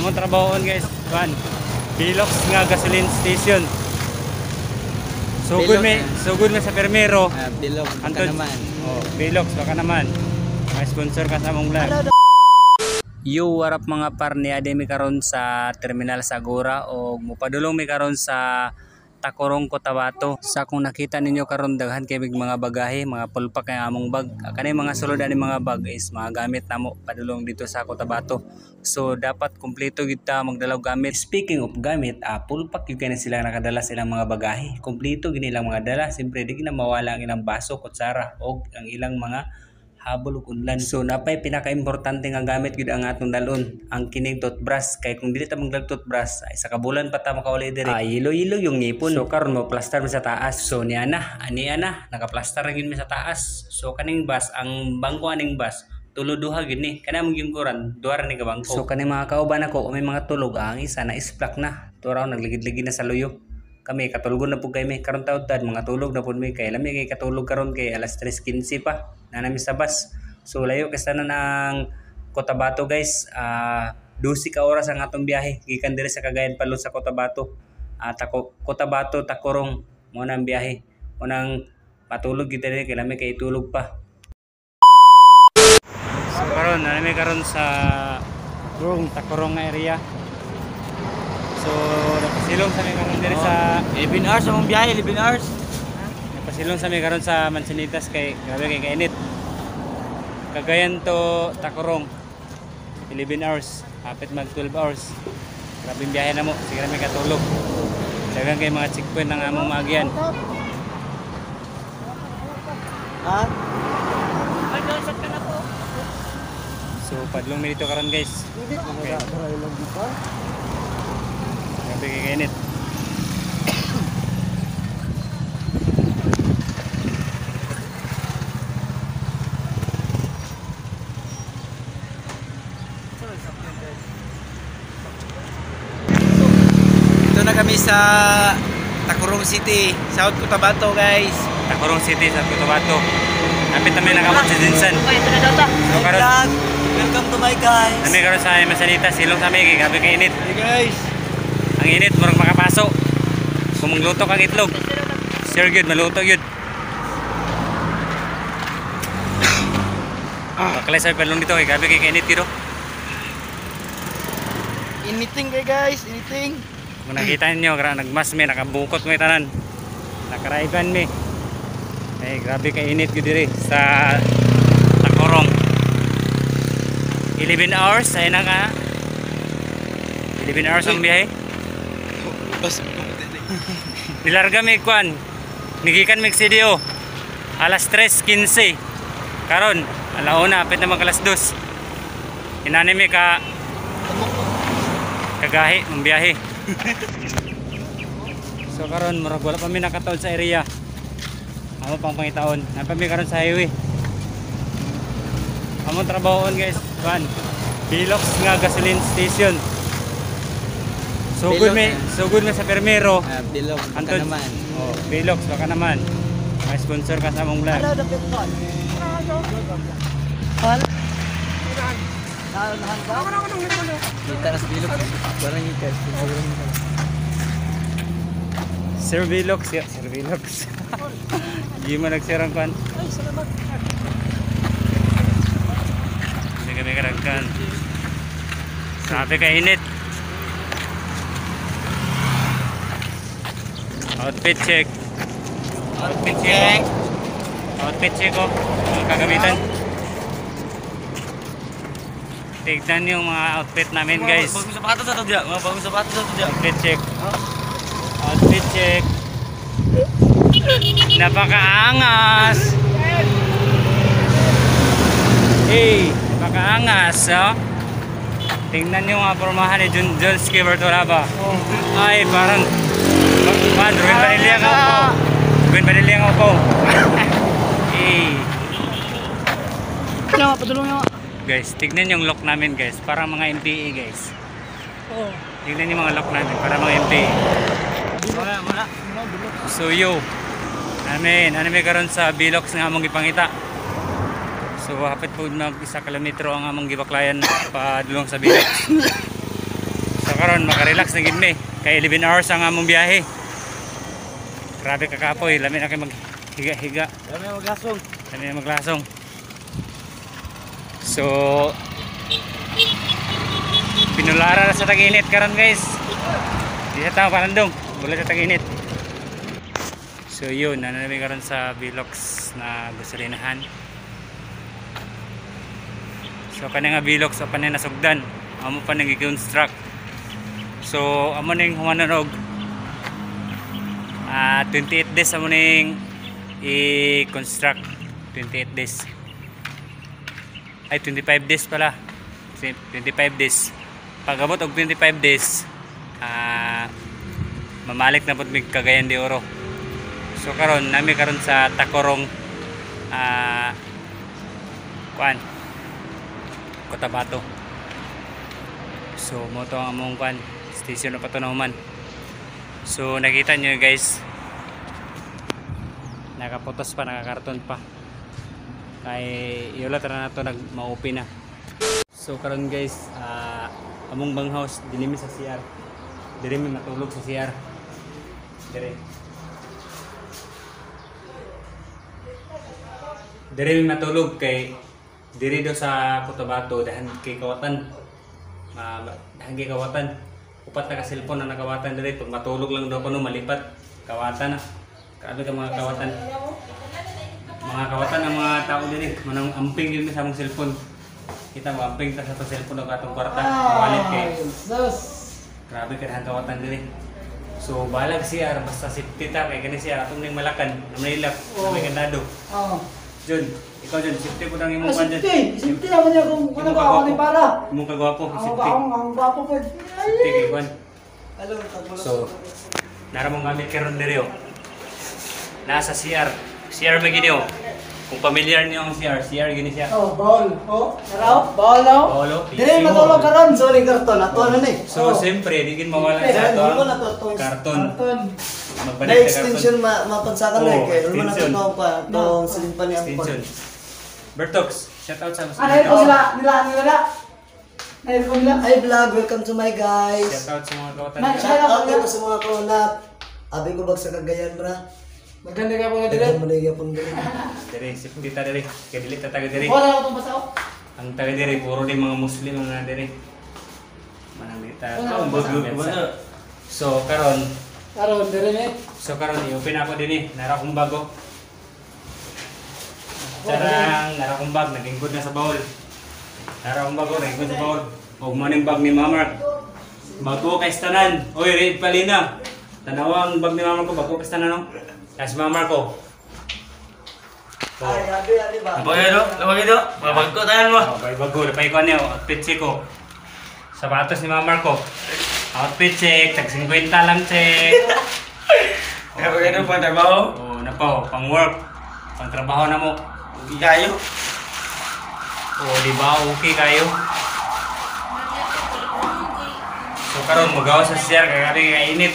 Among trabahoon guys, kuan. Bilox nga gasoline station. Sugod me sa permero. Bilox baka naman. Oh, Bilox baka naman. May sponsor ka sa among vlog. Yo, warap mga parni, ade mi karon sa Terminal Sagura o mupadulong mi karon sa Tacorong, Cotabato. Sa kung nakita ninyo karon daghan kay mga bagahe, mga pulpak kay among bag. Kanay mga sulod ani mga bag is mga gamit namo padulong dito sa Cotabato. So dapat kumpleto gid ta magdalaw gamit. Speaking of gamit, pulpak gyud kay sila nakadala silang mga bagahe. Kumpleto gid nilang mga dala. Siyempre di na mawala ang ilang baso, kutsara og ang ilang mga habol ug unlan. So napay pinaka-importante nga gamit gid ang atong dalon, ang kining toothbrush. Kay kung dili ta magdag toothbrush ay sa kabulan pa ta makauli diri. Ilo-ilo yung ngipon. So karon mo plaster mi sa taas. So ani ana naka-plaster gyud mi sa taas. So kaning bus, ang bangko aning bus tulo duha gid ni. Kana mong gingkuran, duha ra ni ka bangko. So kaning mga kauban ako, may mga tulog ang isa na isplak na. Turaw nagligid-ligid na sa luyo. Kami katulgon na po kay may karon taud tad mga tulog na pud mi kay lami kay katulog karon kay alas 3:15 pa na nami sa bus. So layo kasi na ng Cotabato guys. 12 ka oras ang atong biyahe gikan diri sa Cagayan Palud sa Cotabato. Cotabato Tacorong mo nang biyahe. Mo nang patulog kita diri kay lami kay tulog pa. So karon nami karon sa Tacorong area. So napasilong sa mi karon diri sa 11 hours among biyahe, 11 hours. Napasilong sa mi karon sa Mansinitas kay grabe kay kainit. Cagayan to Tacorong 11 hours, hapit mag 12 hours. Grabe biyahe na mo, sige may katulog. Daghang kay mga checkpoint ng among maagyan. Ha? So padlong mi dito karon guys. Okay. Grabe kay kainit. Ito na kami sa Tacorong City, South Cotabato guys. Tacorong City sa Cotabato. Napit namin nakabot sa Dinsan. So karon Welcome to my guys. kami karon sa Mansinitas, silong sa mi kay grabe kay init. Hey guys. Ang init murag makapaso. Kung magluto kang itlog, sure good maluto yun. Bakalay sa palong dito kay grabe kay kainit dito. Anything kay guys, anything. Kung nakita niyo, nagmas mi, nakabukot mo tanan. Nakaraiban mi. Ay grabe kay init gyud diri sa Tacorong. 11 hours ay na ka. 11 hours ang biyahe. Nilarga mi kwan. Nigikan mi CDO. Alas 3:15. Karon, alauna apit na mag alas 2. Inani mi ka kagahi ng biyahe. So karon murag wala pa mi nakataon sa area. Amo pang pangitaon. Napa mi karon sa highway. Among trabahoon guys, kwan. Bilox nga gasoline station. Sugod me sa permero. Bilox baka naman. Oh, Bilox baka naman. May sponsor ka sa among vlog. Kita na sa Bilox. Parang ito. Sir Bilox, ya, Sir Bilox. Hindi mo nagsirang kwan. Ay, salamat. Hindi kami karagkan. Sabi ka init. Outfit check. Outfit check. Outfit check ko. Ang kagamitan. Tignan yung mga outfit namin guys. Bagong sapatos ato dia. Mga bagong sapatos ato dia. Outfit check. Outfit check. Napakaangas. Hey, napakaangas, oh. Tingnan nyo mga pormahan ni John Ski Bertolaba. Ay, parang Ruben Padilla nga ako. Ruben Padilla nga ako. Hey. Ano, patulong nyo. Guys, tignan yung lock namin guys. Parang mga MPE guys. Oo. Tignan yung mga lock namin. Parang mga MPE. Wala. So yo, ano may karon sa Bilox nga among gipangita. So hapit po mag 1 kilometro ang among gibaklayan padulong sa Bilox. So karon maka-relax na gid mi. Kay 11 hours ang among biyahe. Grabe ka kapoy, lami na kay maghiga-higa. Dami maglasong. Lami na maglasong. So pinulara na sa tag-init karon guys. Di sa tao panandong, wala sa tag-init. So yun, nananabi karon sa Bilox na gasolinahan. So kanya nga Bilox, so kanya nasugdan. Amo pa nang i-construct. So amo ning humanog 28 days amo ning i-construct. 28 days. Ay 25 days pala. 25 days. Pag-abot og 25 days, mamalik na pud mig Cagayan de Oro. So karon nami karon sa Tacorong Cotabato. So mo to ang among station na Patunahuman. So nakita nyo guys, nakaputos pa, nakakarton pa. Kay iulat na nato nagmaupi na. So karon guys, among bang house dinimi sa CR. Diri mi matulog sa CR. Diri mi matulog kay diri do sa Cotabato dahan kay kawatan. Dahan kay kawatan. Upat na ka cellphone na nakawatan diri pag matulog lang daw kuno malipat kawatan na. Kaabi ka mga kawatan. Mga kawatan ang mga tao diri, manang amping yun sa among cellphone. Kita mo amping ta sa cellphone ng atong kwarta. Malit kay. Grabe ka dahan kawatan diri. So balag siya basta safety ta kay kani siya atong ning malakan, nailap, may kandado. Jun, ikaw Jun, safety po lang imong kwan dyan. Safety naman niya kung ano ba ako ni para. Imong kagwapo, safety. Ang gwapo po. Safety kay kwan. So, naramong gamit karon diri oh. Nasa CR. CR ba gini oh. Kung familiar niyo ang CR gini siya. Ball. Naraw? Ball daw? Bolo. Dire matulog karon, sorry karton. Ato ano ni? So, siyempre, di gin mawala sa ato ang karton. Magbalik Na na extension mapansakan na kay naman extension. nato pa tong silin pa ni ang Extension. Bertox, shout out sa Ano ito sila? Nila. Ayun ko nila. Hi vlog, welcome to my guys. Shout out sa mga kawatan. Shout out ko sa mga kaunat. Abi ko bag sa Cagayan bra. Maganda ka po na dire. Maganda ka po na dire. Diri, safety ta diri. Kaya dili ta taga diri. Wala ako itong basa ko. Ang taga diri, puro din mga Muslim ang na diri. Manang dita. So, karon, Dire ni. i-open ako din eh. Nara kong bago. Sarang, nara kong bag, naging good na sa bawol. Nara kong bago, naging good sa bawol. Huwag mo ng bag ni Mamar. Bago kay Stanan. Oy, Red Palina. Tanawang bag ni Mamar ko, bago kay Stanan no? Kaya si Mamar ko. Ay, abi ba? Lawag ito. Mabag ko tayo mo. Bago, napay ko niyo. Outfit check ko. Sapatos ni Mamar ko. Outfit check, tag 50 lang check. Kaya ito pa trabaho. Oo, na po, pang work. Pang trabaho na mo. Hindi kayo. Oo, di ba? Okay kayo. So karon magawa sa CR kaya kainit.